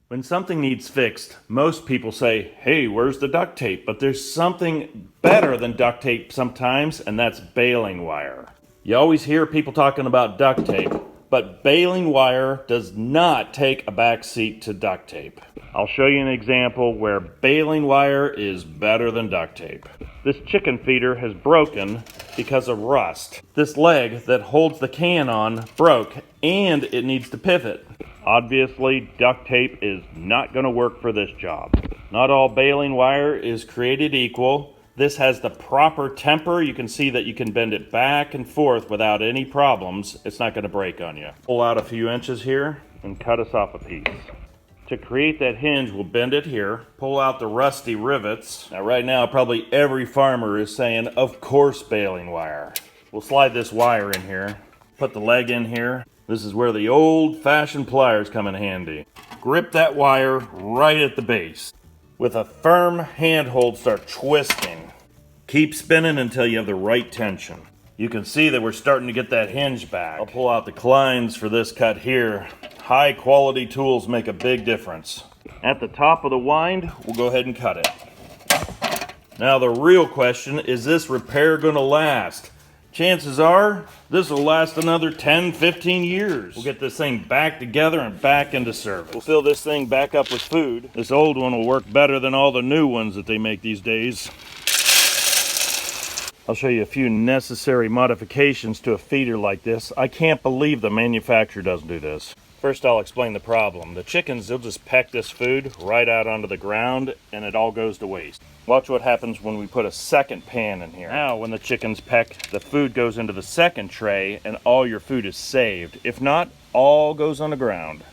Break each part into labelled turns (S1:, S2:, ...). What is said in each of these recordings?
S1: When something needs fixed, most people say, hey, where's the duct tape? But there's something better than duct tape sometimes, and that's baling wire. You always hear people talking about duct tape, but baling wire does not take a back seat to duct tape. I'll show you an example where baling wire is better than duct tape. This chicken feeder has broken because of rust. This leg that holds the can on broke, and it needs to pivot. Obviously, duct tape is not going to work for this job. Not all baling wire is created equal. This has the proper temper. You can see that you can bend it back and forth without any problems. It's not going to break on you. Pull out a few inches here and cut us off a piece. To create that hinge, we'll bend it here, pull out the rusty rivets. Now right now, probably every farmer is saying, of course baling wire. We'll slide this wire in here, put the leg in here. This is where the old-fashioned pliers come in handy. Grip that wire right at the base. With a firm handhold, start twisting. Keep spinning until you have the right tension. You can see that we're starting to get that hinge back. I'll pull out the clines for this cut here. High quality tools make a big difference. At the top of the wind, we'll go ahead and cut it. Now the real question, is this repair gonna last? Chances are, this will last another 10, 15 years. We'll get this thing back together and back into service. We'll fill this thing back up with food. This old one will work better than all the new ones that they make these days. I'll show you a few necessary modifications to a feeder like this. I can't believe the manufacturer doesn't do this. First, I'll explain the problem. The chickens, they'll just peck this food right out onto the ground and it all goes to waste. Watch what happens when we put a second pan in here. Now, when the chickens peck, the food goes into the second tray and all your food is saved. If not, all goes on the ground.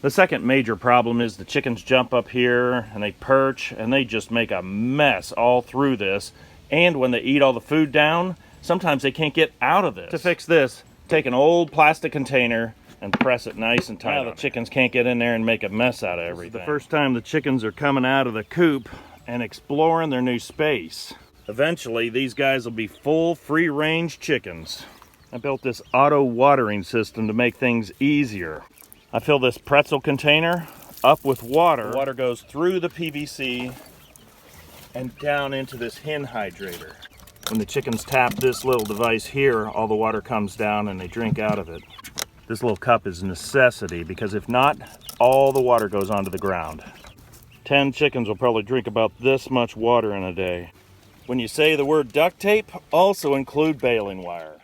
S1: The second major problem is the chickens jump up here and they perch and they just make a mess all through this. And when they eat all the food down, sometimes they can't get out of this. To fix this, take an old plastic container and press it nice and tight. Now the chickens can't get in there and make a mess out of everything. This is the first time the chickens are coming out of the coop and exploring their new space. Eventually, these guys will be full free-range chickens. I built this auto watering system to make things easier. I fill this pretzel container up with water. The water goes through the PVC and down into this hen hydrator. When the chickens tap this little device here, all the water comes down and they drink out of it. This little cup is a necessity because if not, all the water goes onto the ground. 10 chickens will probably drink about this much water in a day. When you say the word duct tape, also include baling wire.